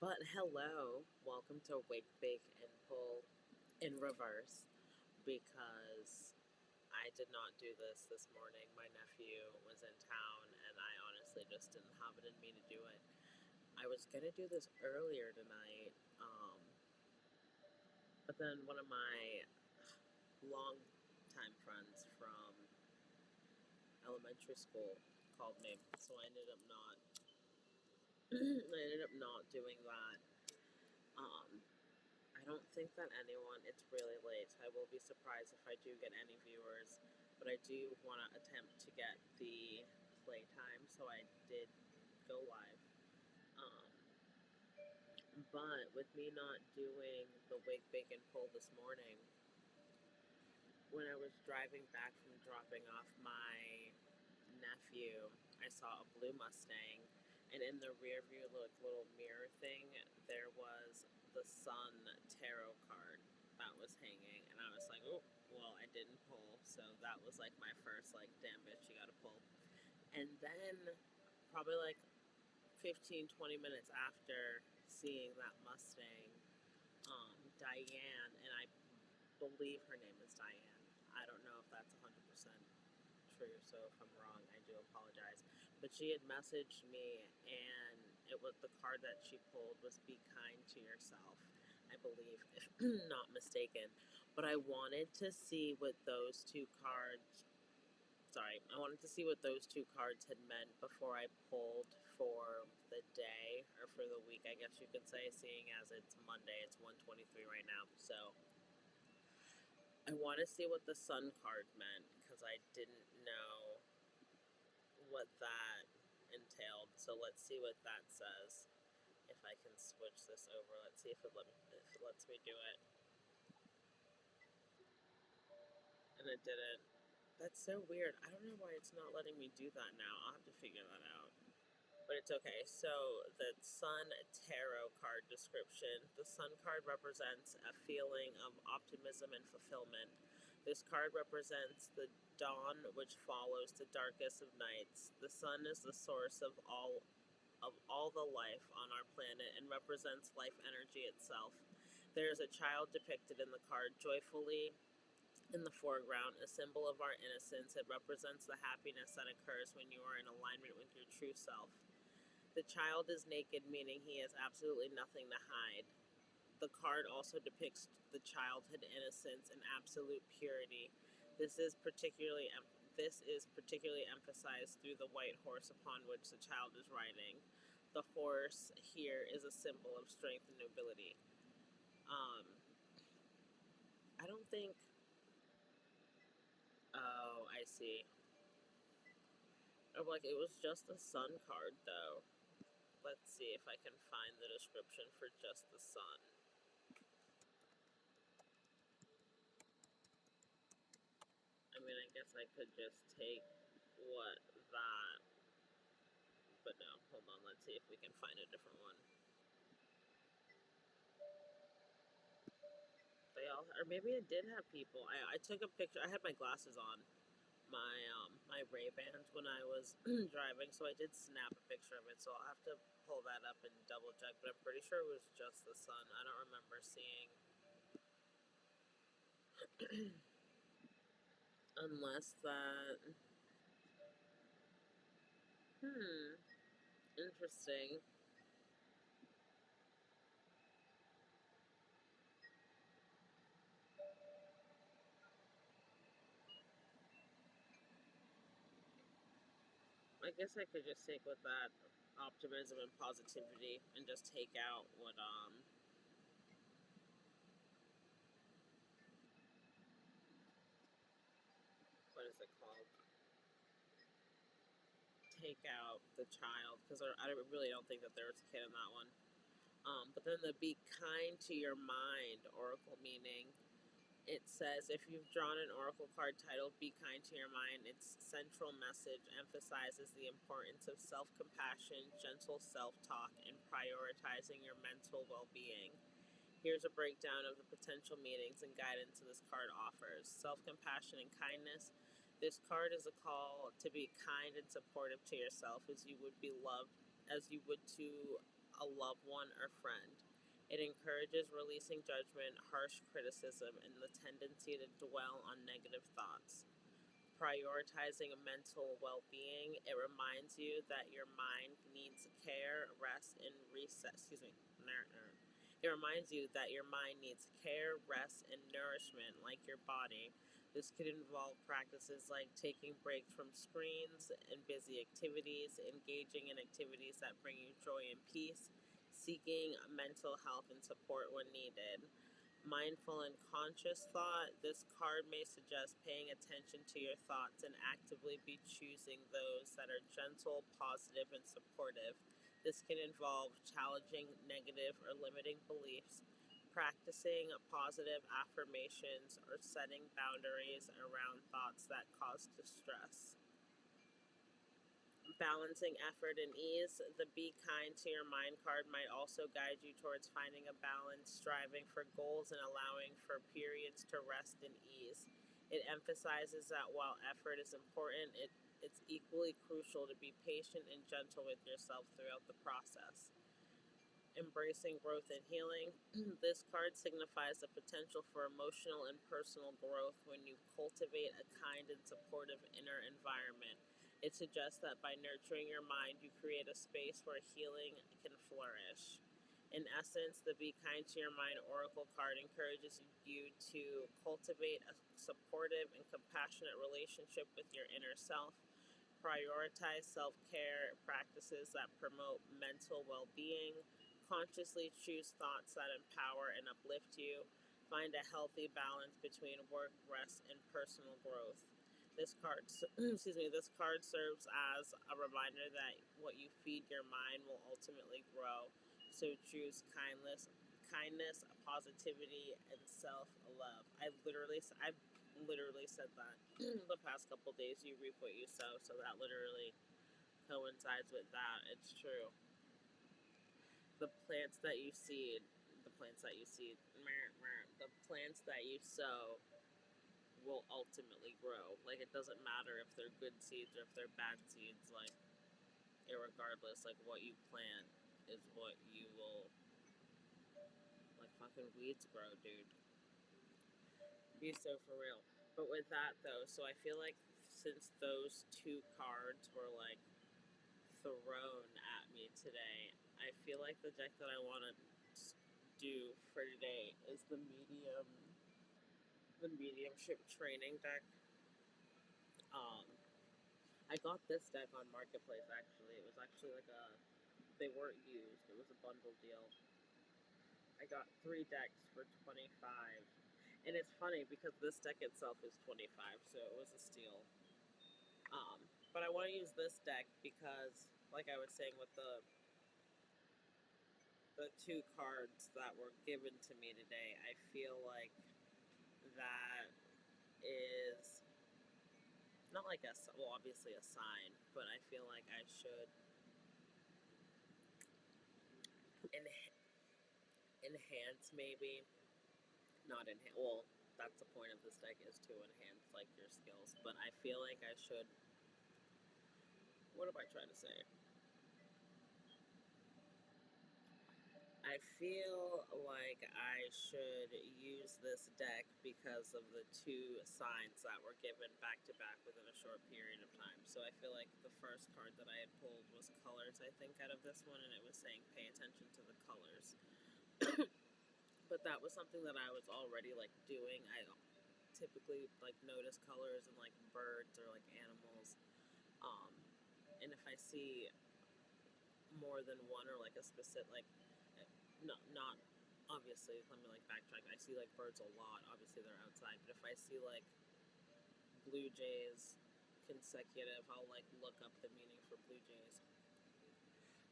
But hello, welcome to Wake, Bake, and Pull in reverse because I did not do this morning. My nephew was in town and I honestly just didn't have it in me to do it. I was going to do this earlier tonight, but then one of my long-time friends from elementary school called me, so I ended up not. I ended up not doing that. Um, I don't think that anyone, it's really late. I will be surprised if I do get any viewers, but I do want to attempt to get the playtime, so I did go live. Um, but with me not doing the wake, bake, and pull this morning, when I was driving back from dropping off my nephew, I saw a blue Mustang, and in the rear view little mirror thing, there was the Sun tarot card that was hanging, and I was like, oh, well, I didn't pull, so that was like my first like, damn bitch, you gotta pull. And then probably like 15, 20 minutes after seeing that Mustang, Diane, and I believe her name is Diane. I don't know if that's 100% true, so if I'm wrong, I do apologize. But she had messaged me, and it was the card that she pulled was "Be kind to yourself," I believe, if not mistaken. But I wanted to see what those two cards. Sorry, I wanted to see what those two cards had meant before I pulled for the day or for the week, I guess you could say. Seeing as it's Monday, it's 1:23 right now, so I want to see what the Sun card meant because I didn't know what that entailed. So let's see what that says. If I can switch this over, let's see if it lets me do it. And it didn't. That's so weird. I don't know why it's not letting me do that now. I'll have to figure that out. But it's okay. So, the Sun Tarot card description. The Sun card represents a feeling of optimism and fulfillment. This card represents the dawn which follows the darkest of nights. The sun is the source of all the life on our planet and represents life energy itself. There is a child depicted in the card joyfully in the foreground, a symbol of our innocence. It represents the happiness that occurs when you are in alignment with your true self. The child is naked, meaning he has absolutely nothing to hide. The card also depicts the childhood innocence and absolute purity. This is particularly this is particularly emphasized through the white horse upon which the child is riding. The horse here is a symbol of strength and nobility. Um, I don't think. Oh, I see. I'm like, it was just the sun card, though. Let's see if I can find the description for just the sun. I mean, I guess I could just take what that. But no, hold on. Let's see if we can find a different one. They all, or maybe it did have people. I took a picture. I had my glasses on, my Ray Bans when I was driving, so I did snap a picture of it. So I'll have to pull that up and double check. But I'm pretty sure it was just the sun. I don't remember seeing, unless that. Hmm. Interesting. I guess I could just take with that optimism and positivity and just take out what is it called? Take out the child because I really don't think that there was a kid in that one. But then the "Be kind to your mind" oracle meaning. It says if you've drawn an oracle card titled "Be kind to your mind," its central message emphasizes the importance of self-compassion, gentle self-talk, and prioritizing your mental well-being. Here's a breakdown of the potential meanings and guidance this card offers. Self-compassion and kindness. This card is a call to be kind and supportive to yourself as you would be loved, as you would to a loved one or friend. It encourages releasing judgment, harsh criticism, and the tendency to dwell on negative thoughts. Prioritizing mental well being, it reminds you that your mind needs care, rest, and reset. Excuse me. It reminds you that your mind needs care, rest, and nourishment like your body. This could involve practices like taking breaks from screens and busy activities, engaging in activities that bring you joy and peace, seeking mental health and support when needed. Mindful and conscious thought. This card may suggest paying attention to your thoughts and actively be choosing those that are gentle, positive, and supportive. This can involve challenging negative or limiting beliefs, practicing positive affirmations, or setting boundaries around thoughts that cause distress. Balancing effort and ease. The Be Kind to Your Mind card might also guide you towards finding a balance, striving for goals, and allowing for periods to rest and ease. It emphasizes that while effort is important, it's equally crucial to be patient and gentle with yourself throughout the process. Embracing growth and healing. This card signifies the potential for emotional and personal growth when you cultivate a kind and supportive inner environment. It suggests that by nurturing your mind, you create a space where healing can flourish. In essence, the Be Kind to Your Mind Oracle card encourages you to cultivate a supportive and compassionate relationship with your inner self. Prioritize self care practices that promote mental well being. Consciously choose thoughts that empower and uplift you. Find a healthy balance between work, rest, and personal growth. This card, this card serves as a reminder that what you feed your mind will ultimately grow. So choose kindness, positivity, and self-love. I've literally said that the past couple days. You reap what you sow, so that literally coincides with that. It's true. The plants that you seed, the plants that you seed, the plants that you sow will ultimately grow. Like, it doesn't matter if they're good seeds or if they're bad seeds. Like, irregardless, like, what you plant is what you will, like, fucking weeds grow, dude. Be so for real. But with that, though, so I feel like since those two cards were, like, thrown at me today, I feel like the deck that I want to do for today is the mediumship training deck. I got this deck on Marketplace, actually. It was actually like they weren't used. It was a bundle deal. I got 3 decks for 25. And it's funny because this deck itself is 25, so it was a steal. But I want to use this deck because, like I was saying with the 2 cards that were given to me today, I feel like that is not like obviously a sign, but I feel like I should enhance, maybe not enhance. Well, that's the point of this deck, is to enhance like your skills. But I feel like I should. What am I trying to say? I feel like I should use this deck because of the 2 signs that were given back to back within a short period of time. So I feel like the first card that I had pulled was colors, I think, out of this one, and it was saying pay attention to the colors. But that was something that I was already like doing. I typically like notice colors in like birds or like animals. And if I see more than one or like a specific, like, not obviously, let me like backtrack. I see like birds a lot. Obviously, they're outside. But if I see like blue jays consecutive, I'll like look up the meaning for blue jays.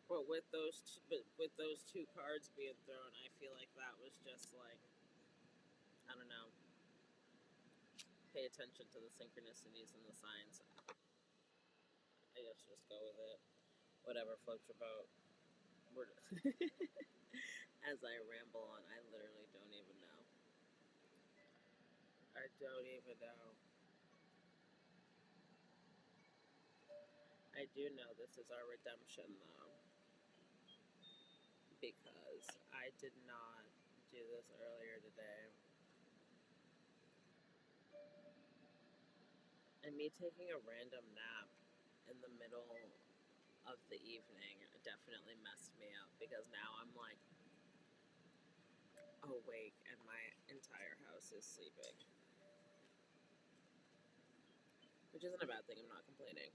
But with those 2 cards being thrown, I feel like that was just like, I don't know. Pay attention to the synchronicities and the signs. I guess just go with it. Whatever floats your boat. As I ramble on, I literally don't even know. I don't even know. I do know this is our redemption, though. because I did not do this earlier today. And me taking a random nap in the middle of the evening definitely messed me up because now I'm like awake and my entire house is sleeping. Which isn't a bad thing, I'm not complaining.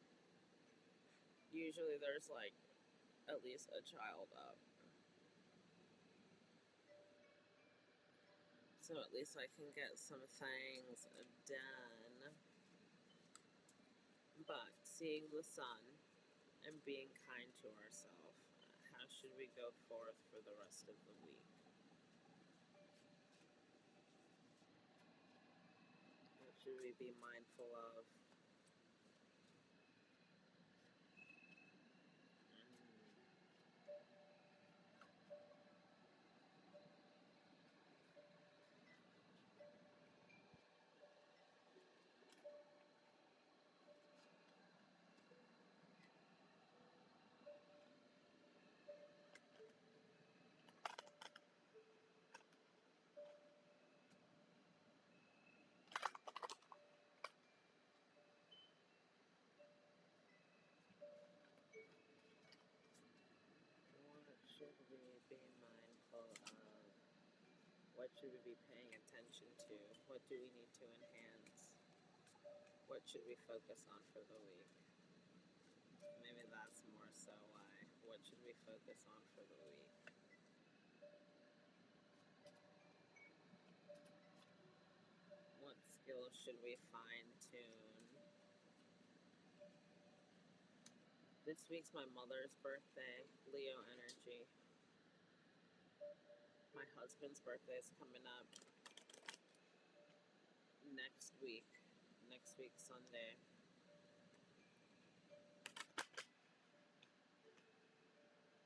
Usually there's like at least a child up. So at least I can get some things done. But seeing the sun and being kind to ourselves, how should we go forth for the rest of the week? What should we be mindful of? What should we be mindful of? What should we be paying attention to? What do we need to enhance? What should we focus on for the week? Maybe that's more so why. What should we focus on for the week? What skills should we fine tune? This week's my mother's birthday, Leo energy. My husband's birthday is coming up next week. Next week, Sunday.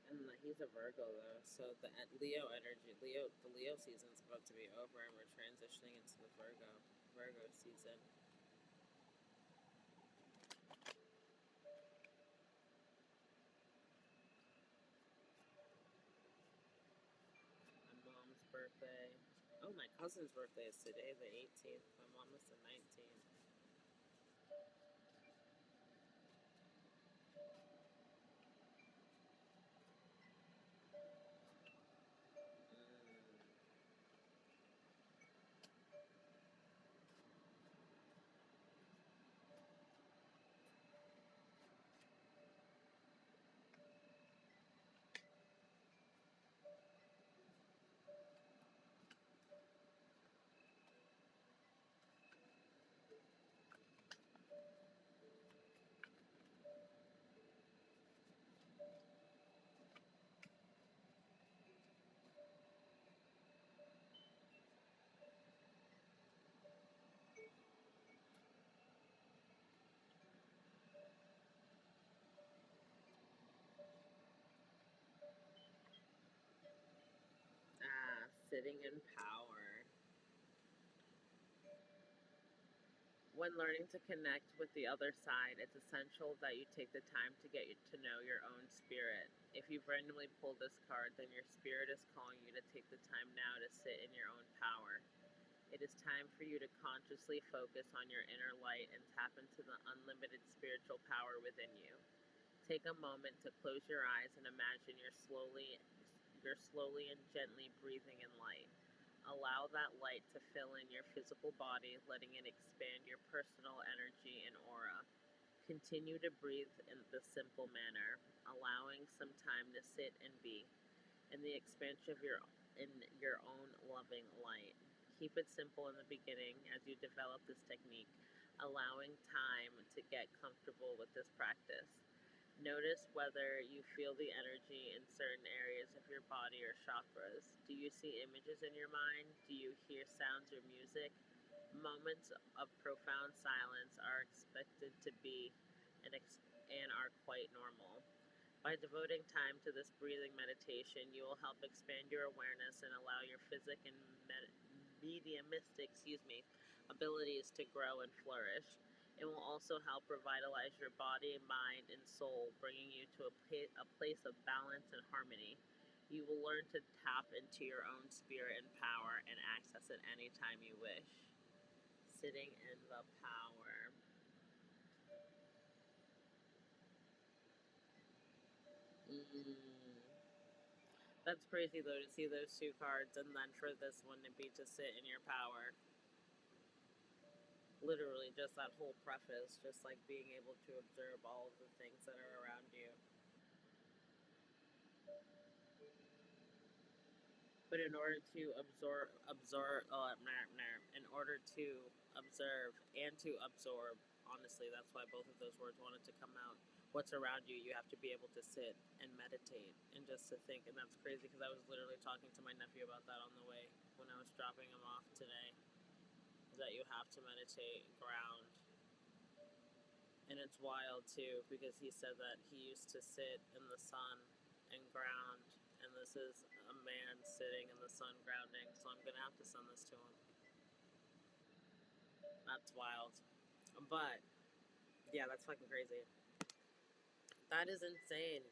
And he's a Virgo though, so the Leo energy, the Leo season's about to be over, and we're transitioning into the Virgo season. My mom's birthday. Oh, my cousin's birthday is today, the 18th. My mom is the 19th. Sitting in power. When learning to connect with the other side, it's essential that you take the time to get to know your own spirit. If you've randomly pulled this card, then your spirit is calling you to take the time now to sit in your own power. It is time for you to consciously focus on your inner light and tap into the unlimited spiritual power within you. Take a moment to close your eyes and imagine you're slowly and gently breathing in light. Allow that light to fill in your physical body, letting it expand your personal energy and aura. Continue to breathe in this simple manner, allowing some time to sit and be in the expansion of your own loving light. Keep it simple in the beginning as you develop this technique, allowing time to get comfortable with this practice. Notice whether you feel the energy in certain areas of your body or chakras. Do you see images in your mind? Do you hear sounds or music? Moments of profound silence are expected to be and are quite normal. By devoting time to this breathing meditation, you will help expand your awareness and allow your physic and mediumistic, abilities to grow and flourish. It will also help revitalize your body, mind, and soul, bringing you to a place of balance and harmony. You will learn to tap into your own spirit and power and access it anytime you wish. Sitting in the power. Mm. That's crazy though to see those two cards and then for this one to be to sit in your power. Literally, just that whole preface, just like being able to observe all of the things that are around you. But in order to in order to observe and to absorb, honestly, that's why both of those words wanted to come out. What's around you, you have to be able to sit and meditate and just to think. And that's crazy because I was literally talking to my nephew about that on the way when I was dropping him off today. That you have to meditate, ground, and it's wild too because he said that he used to sit in the sun and ground, and this is a man sitting in the sun grounding, so I'm gonna have to send this to him. That's wild. But yeah, that's fucking crazy. That is insane.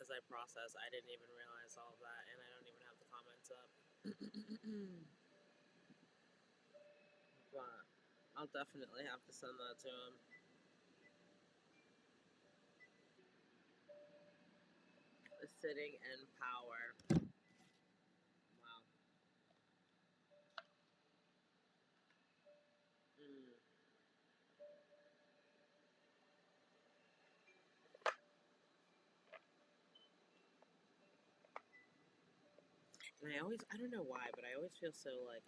As I process, I didn't even realize all of that, and I don't even have the comments up. But I'll definitely have to send that to him. Sitting in power. Wow. Mm. And I don't know why, but I always feel so like,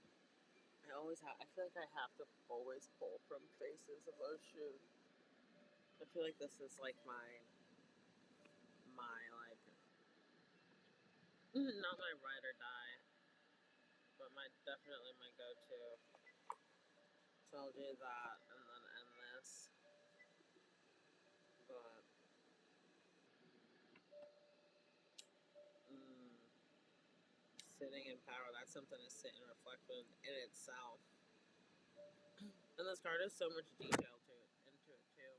I feel like I have to always pull from Faces of Oshun. I feel like this is like like, not my ride or die, but definitely my go-to. So I'll do that and then end this. But, mm, sitting in power, that's something to sit and reflect on in itself. And this card has so much detail into it too.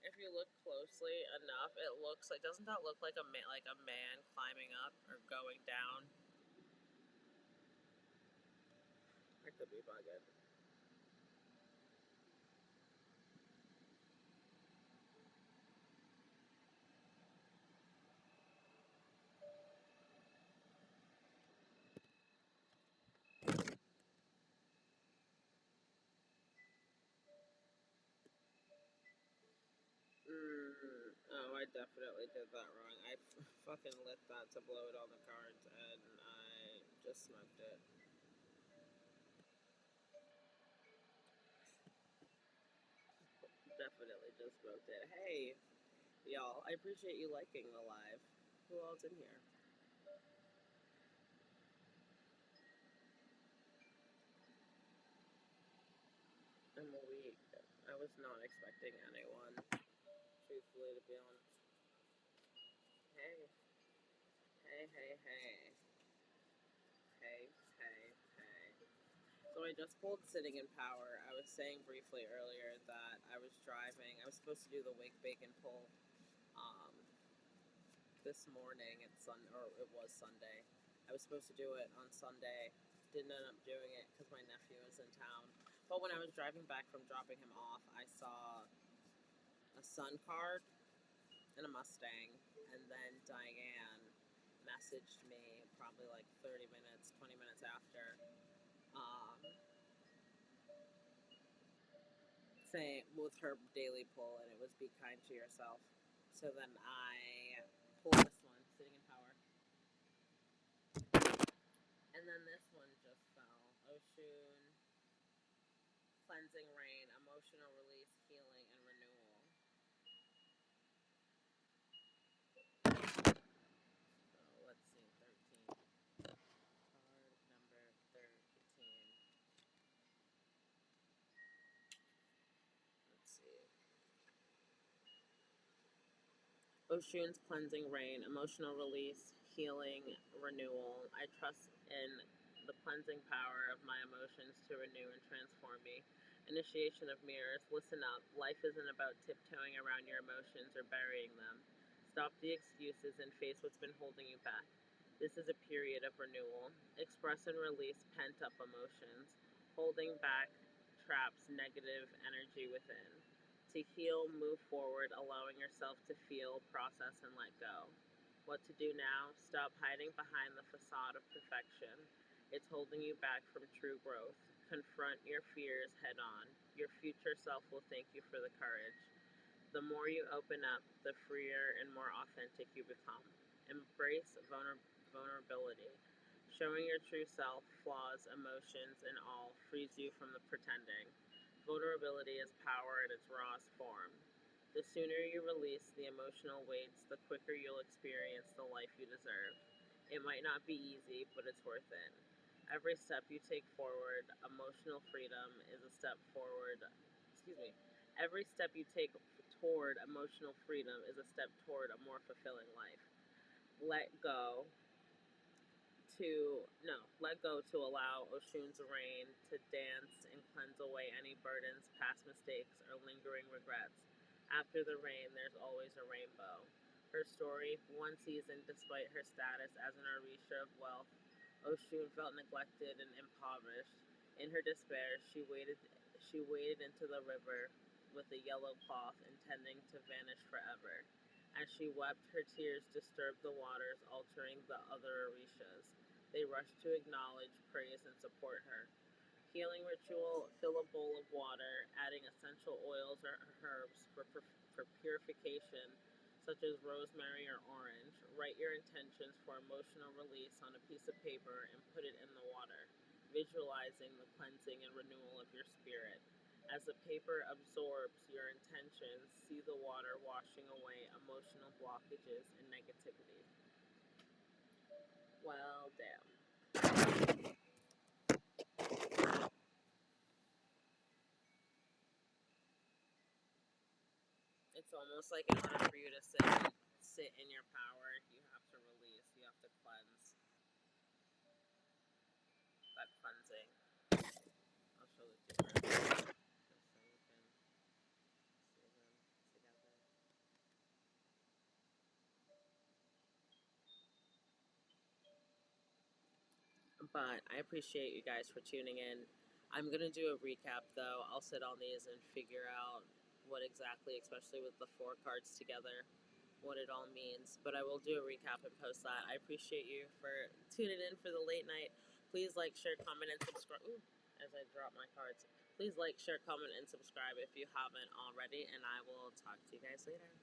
If you look closely enough, it looks like, doesn't that look like a man climbing up or going down? I could be bugging. Oh, I definitely did that wrong. I fucking lit that to blow it on the cards, and I just smoked it. Definitely just smoked it. Hey, y'all, I appreciate you liking the live. Who else in here? I'm weak. I was not expecting anyone, truthfully, to be honest. Hey, hey, hey, hey. Hey, hey, hey. So I just pulled Sitting in Power. I was saying briefly earlier that I was driving. I was supposed to do the Wake Bacon pull um, this morning. Or it was Sunday. I was supposed to do it on Sunday. Didn't end up doing it because my nephew was in town. But when I was driving back from dropping him off, I saw a Sun card and a Mustang. And then Diane messaged me probably like 30 minutes, 20 minutes after. Um, Saying with her daily pull, and it was be kind to yourself. So then I pulled this one, Sitting in Power, and then this one just fell. Oshun, Cleansing Rain, Emotional Release, Healing, and Renewal. So let's see, 13. Card number 13. Let's see. Oshun's Cleansing Rain, Emotional Release, Healing, Renewal. I trust in the cleansing power of my emotions to renew and transform me. Initiation of mirrors. Listen up. Life isn't about tiptoeing around your emotions or burying them. Stop the excuses and face what's been holding you back. This is a period of renewal. Express and release pent up emotions. Holding back traps negative energy within. To heal, move forward, allowing yourself to feel, process, and let go. What to do now? Stop hiding behind the facade of perfection. It's holding you back from true growth. Confront your fears head on. Your future self will thank you for the courage. The more you open up, the freer and more authentic you become. Embrace vulnerability. Showing your true self, flaws, emotions, and all frees you from the pretending. Vulnerability is power in its rawest form. The sooner you release the emotional weights, the quicker you'll experience the life you deserve. It might not be easy, but it's worth it. Every step you take forward, emotional freedom is a step forward. Excuse me. Every step you take toward emotional freedom is a step toward a more fulfilling life. Let go let go to allow Oshun's rain to dance and cleanse away any burdens, past mistakes, or lingering regrets. After the rain, there's always a rainbow. Her story, one season, despite her status as an Orisha of wealth, Oshun felt neglected and impoverished. In her despair, she waded into the river with a yellow cloth, intending to vanish forever. As she wept, her tears disturbed the waters, altering the other Orishas. They rushed to acknowledge, praise, and support her. Healing ritual: fill a bowl of water, adding essential oils or herbs for purification, such as rosemary or orange. Write your intentions for emotional release on a piece of paper and put it in the water, visualizing the cleansing and renewal of your spirit. As the paper absorbs your intentions, see the water washing away emotional blockages and negativity. Well, damn. It's almost like in order for you to sit in your power, you have to release, you have to cleanse. That cleansing. I'll show it to you just so we can see them together. But I appreciate you guys for tuning in. I'm gonna do a recap though. I'll sit on these and figure out what exactly, especially with the four cards together, what it all means. But I will do a recap and post that. I appreciate you for tuning in for the late night. Please like, share, comment, and subscribe. Ooh, as I drop my cards. Please like, share, comment, and subscribe if you haven't already. And I will talk to you guys later.